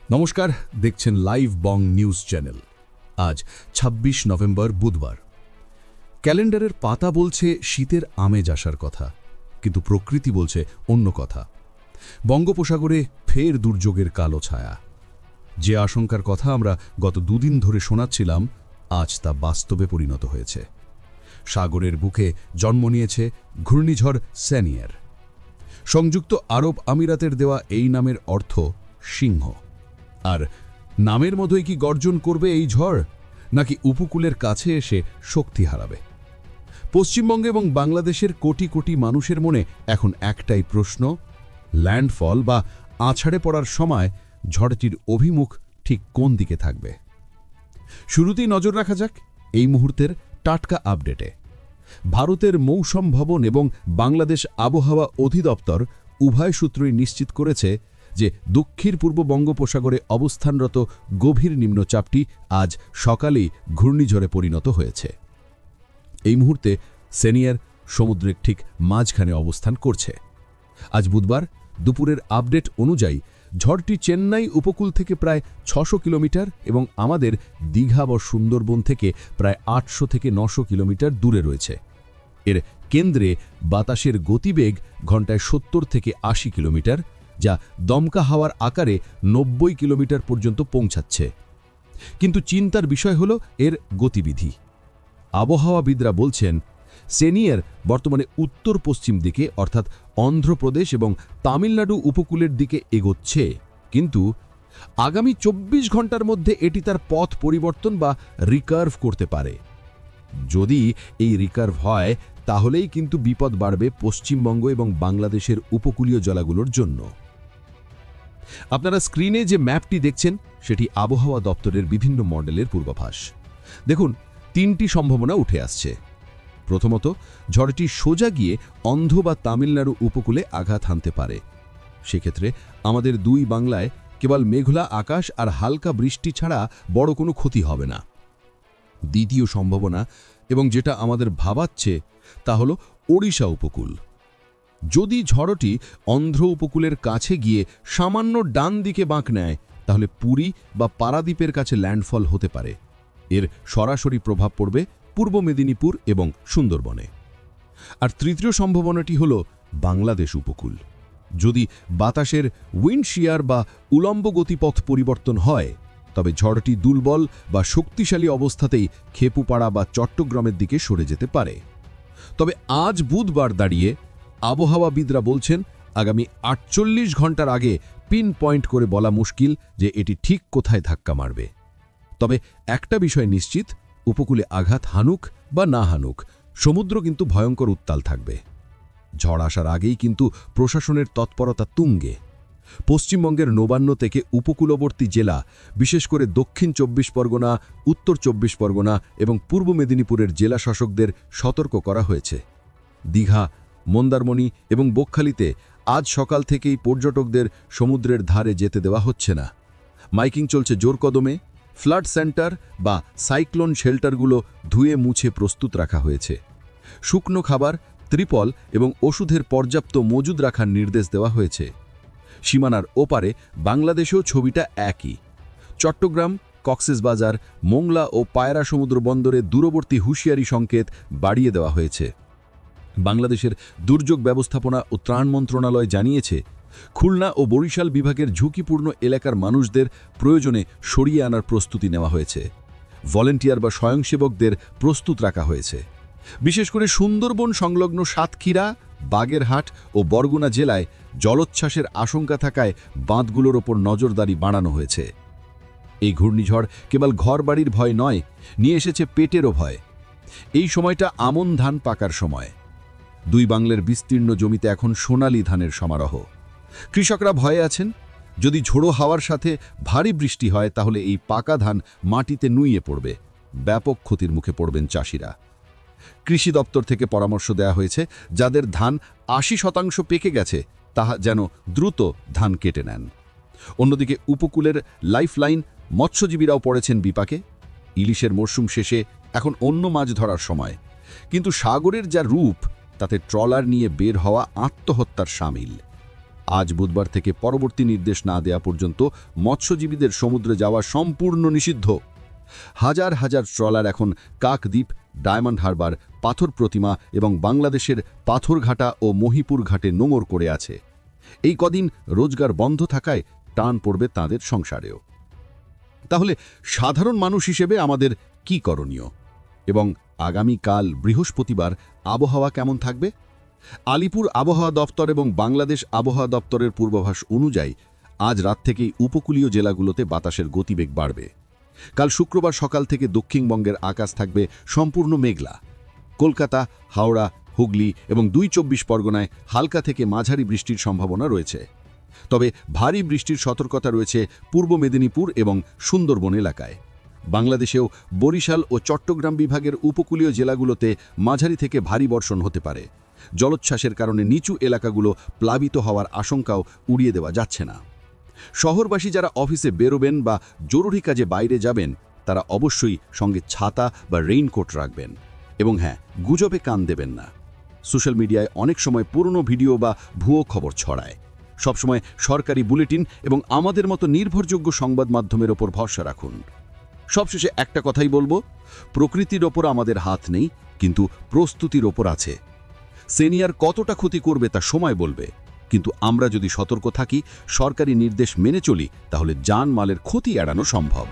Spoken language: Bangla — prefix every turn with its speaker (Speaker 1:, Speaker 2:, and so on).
Speaker 1: নমস্কার, দেখছেন লাইভ বং নিউজ চ্যানেল। আজ ২৬ নভেম্বর বুধবার। ক্যালেন্ডারের পাতা বলছে শীতের আমেজ আসার কথা, কিন্তু প্রকৃতি বলছে অন্য কথা। বঙ্গোপসাগরে ফের দুর্যোগের কালো ছায়া। যে আশঙ্কার কথা আমরা গত দুদিন ধরে শোনাচ্ছিলাম, আজ তা বাস্তবে পরিণত হয়েছে। সাগরের বুকে জন্ম নিয়েছে ঘূর্ণিঝড় স্যানিয়ার। সংযুক্ত আরব আমিরাতের দেওয়া এই নামের অর্থ সিংহ। আর নামের মতোই কি গর্জন করবে এই ঝড়, নাকি উপকূলের কাছে এসে শক্তি হারাবে? পশ্চিমবঙ্গে এবং বাংলাদেশের কোটি কোটি মানুষের মনে এখন একটাই প্রশ্ন, ল্যান্ডফল বা আছাড়ে পড়ার সময় ঝড়টির অভিমুখ ঠিক কোন দিকে থাকবে? শুরুতেই নজর রাখা যাক এই মুহূর্তের টাটকা আপডেটে। ভারতের মৌসুম ভবন এবং বাংলাদেশ আবহাওয়া অধিদপ্তর উভয় সূত্রই নিশ্চিত করেছে যে দক্ষিণ পূর্ব বঙ্গোপসাগরে অবস্থানরত গভীর নিম্নচাপটি আজ সকালেই ঘূর্ণিঝড়ে পরিণত হয়েছে। এই মুহূর্তে স্যানিয়ার সমুদ্রের ঠিক মাঝখানে অবস্থান করছে। আজ বুধবার দুপুরের আপডেট অনুযায়ী ঝড়টি চেন্নাই উপকূল থেকে প্রায় ৬০০ কিলোমিটার এবং আমাদের দীঘা বা সুন্দরবন থেকে প্রায় ৮০০ থেকে ৯০০ কিলোমিটার দূরে রয়েছে। এর কেন্দ্রে বাতাসের গতিবেগ ঘন্টায় ৭০ থেকে ৮০ কিলোমিটার, যা দমকা হাওয়ার আকারে ৯০ কিলোমিটার পর্যন্ত পৌঁছাচ্ছে। কিন্তু চিন্তার বিষয় হল এর গতিবিধি। আবহাওয়াবিদরা বলছেন স্যানিয়ার বর্তমানে উত্তর পশ্চিম দিকে অর্থাৎ অন্ধ্রপ্রদেশ এবং তামিলনাড়ু উপকূলের দিকে এগোচ্ছে, কিন্তু আগামী ২৪ ঘন্টার মধ্যে এটি তার পথ পরিবর্তন বা রিকার্ভ করতে পারে। যদি এই রিকার্ভ হয়, তাহলেই কিন্তু বিপদ বাড়বে পশ্চিমবঙ্গ এবং বাংলাদেশের উপকূলীয় জেলাগুলোর জন্য। আপনারা স্ক্রিনে যে ম্যাপটি দেখছেন, সেটি আবহাওয়া দপ্তরের বিভিন্ন মডেলের পূর্বাভাস। দেখুন, তিনটি সম্ভাবনা উঠে আসছে। প্রথমত, ঝড়টি সোজা গিয়ে অন্ধ্র বা তামিলনাড়ু উপকূলে আঘাত হানতে পারে। সেক্ষেত্রে আমাদের দুই বাংলায় কেবল মেঘলা আকাশ আর হালকা বৃষ্টি ছাড়া বড় কোনো ক্ষতি হবে না। দ্বিতীয় সম্ভাবনা, এবং যেটা আমাদের ভাবাচ্ছে, তা হল ওড়িশা উপকূল। যদি ঝড়টি অন্ধ্র উপকূলের কাছে গিয়ে সামান্য ডান দিকে বাঁক নেয়, তাহলে পুরী বা পারাদ্বীপের কাছে ল্যান্ডফল হতে পারে। এর সরাসরি প্রভাব পড়বে পূর্ব মেদিনীপুর এবং সুন্দরবনে। আর তৃতীয় সম্ভাবনাটি হল বাংলাদেশ উপকূল। যদি বাতাসের উইন্ড শিয়ার বা উলম্ব গতিপথ পরিবর্তন হয়, তবে ঝড়টি দুর্বল বা শক্তিশালী অবস্থাতেই খেপুপাড়া বা চট্টগ্রামের দিকে সরে যেতে পারে। তবে আজ বুধবার দাঁড়িয়ে আবহাওয়াবিদরা বলছেন আগামী ৪৮ ঘন্টার আগে পিন পয়েন্ট করে বলা মুশকিল যে এটি ঠিক কোথায় ধাক্কা মারবে। তবে একটা বিষয় নিশ্চিত, উপকূলে আঘাত হানুক বা না হানুক, সমুদ্র কিন্তু ভয়ঙ্কর উত্তাল থাকবে। ঝড় আসার আগেই কিন্তু প্রশাসনের তৎপরতা তুঙ্গে। পশ্চিমবঙ্গের নবান্ন থেকে উপকূলবর্তী জেলা, বিশেষ করে দক্ষিণ ২৪ পরগনা, উত্তর ২৪ পরগনা এবং পূর্ব মেদিনীপুরের জেলা শাসকদের সতর্ক করা হয়েছে। দীঘা, মন্দারমণি এবং বকখালিতে আজ সকাল থেকেই পর্যটকদের সমুদ্রের ধারে যেতে দেওয়া হচ্ছে না। মাইকিং চলছে জোর কদমে। ফ্লাড সেন্টার বা সাইক্লোন শেল্টারগুলো ধুয়ে মুছে প্রস্তুত রাখা হয়েছে। শুকনো খাবার, ত্রিপল এবং ওষুধের পর্যাপ্ত মজুদ রাখার নির্দেশ দেওয়া হয়েছে। সীমানার ওপারে বাংলাদেশেও ছবিটা একই। চট্টগ্রাম, কক্সবাজার, মোংলা ও পায়রা সমুদ্র বন্দরে দূরবর্তী হুঁশিয়ারি সংকেত বাড়িয়ে দেওয়া হয়েছে। বাংলাদেশের দুর্যোগ ব্যবস্থাপনা ও ত্রাণ মন্ত্রণালয় জানিয়েছে, খুলনা ও বরিশাল বিভাগের ঝুঁকিপূর্ণ এলাকার মানুষদের প্রয়োজনে সরিয়ে আনার প্রস্তুতি নেওয়া হয়েছে। ভলেন্টিয়ার বা স্বয়ংসেবকদের প্রস্তুত রাখা হয়েছে। বিশেষ করে সুন্দরবন সংলগ্ন সাতক্ষীরা, বাগেরহাট ও বরগুনা জেলায় জলোচ্ছ্বাসের আশঙ্কা থাকায় বাঁধগুলোর ওপর নজরদারি বাড়ানো হয়েছে। এই ঘূর্ণিঝড় কেবল ঘরবাড়ির ভয় নয়, নিয়ে এসেছে পেটেরও ভয়। এই সময়টা আমন ধান পাকার সময়। দুই বাংলার বিস্তীর্ণ জমিতে এখন সোনালী ধানের সমারোহ। কৃষকরা ভয়ে আছেন, যদি ঝোড়ো হাওয়ার সাথে ভারী বৃষ্টি হয়, তাহলে এই পাকা ধান মাটিতে নুইয়ে পড়বে। ব্যাপক ক্ষতির মুখে পড়বেন চাষিরা। কৃষি দপ্তর থেকে পরামর্শ দেওয়া হয়েছে, যাদের ধান ৮০% পেকে গেছে, তাহা যেন দ্রুত ধান কেটে নেন। অন্যদিকে উপকূলের লাইফলাইন মৎস্যজীবীরাও পড়েছেন বিপাকে। ইলিশের মরশুম শেষে এখন অন্য মাছ ধরার সময়, কিন্তু সাগরের যা রূপ, তাতে ট্রলার নিয়ে বের হওয়া আত্মহত্যার শামিল।
Speaker 2: আজ বুধবার থেকে পরবর্তী নির্দেশ না দেয়া পর্যন্ত মৎস্যজীবীদের সমুদ্রে যাওয়া সম্পূর্ণ নিষিদ্ধ। হাজার হাজার ট্রলার এখন কাকদ্বীপ, ডায়মন্ড হারবার, পাথর প্রতিমা এবং বাংলাদেশের পাথরঘাটা ও মহিপুর ঘাটে নোঙর করে আছে। এই কদিন রোজগার বন্ধ থাকায় টান পড়বে তাদের সংসারেও। তাহলে সাধারণ মানুষ হিসেবে আমাদের কি করণীয়? এবং আগামীকাল বৃহস্পতিবার আবহাওয়া কেমন থাকবে? আলিপুর আবহাওয়া দপ্তর এবং বাংলাদেশ আবহাওয়া দপ্তরের পূর্বাভাস অনুযায়ী আজ রাত থেকেই উপকূলীয় জেলাগুলোতে বাতাসের গতিবেগ বাড়বে। কাল শুক্রবার সকাল থেকে দক্ষিণবঙ্গের আকাশ থাকবে সম্পূর্ণ মেঘলা। কলকাতা, হাওড়া, হুগলি এবং ২ পরগনায় হালকা থেকে মাঝারি বৃষ্টির সম্ভাবনা রয়েছে। তবে ভারী বৃষ্টির সতর্কতা রয়েছে পূর্ব মেদিনীপুর এবং সুন্দরবন এলাকায়। বাংলাদেশেও বরিশাল ও চট্টগ্রাম বিভাগের উপকূলীয় জেলাগুলোতে মাঝারি থেকে ভারী বর্ষণ হতে পারে। জলোচ্ছ্বাসের কারণে নিচু এলাকাগুলো প্লাবিত হওয়ার আশঙ্কাও উড়িয়ে দেওয়া যাচ্ছে না। শহরবাসী যারা অফিসে বেরোবেন বা জরুরি কাজে বাইরে যাবেন তারা অবশ্যই সঙ্গে ছাতা বা রেইনকোট রাখবেন। এবং হ্যাঁ, গুজবে কান দেবেন না। সোশ্যাল মিডিয়ায় অনেক সময় পুরনো ভিডিও বা ভুয়ো খবর ছড়ায়। সবসময় সরকারি বুলেটিন এবং আমাদের মতো নির্ভরযোগ্য সংবাদ মাধ্যমের ওপর ভরসা রাখুন। সবশেষে একটা কথাই বলবো, প্রকৃতির ওপর আমাদের হাত নেই, কিন্তু প্রস্তুতির ওপর আছে। সিনিয়র কতটা ক্ষতি করবে তা সময় বলবে, কিন্তু আমরা যদি সতর্ক থাকি, সরকারি নির্দেশ মেনে চলি, তাহলে জানমালের ক্ষতি এড়ানো সম্ভব।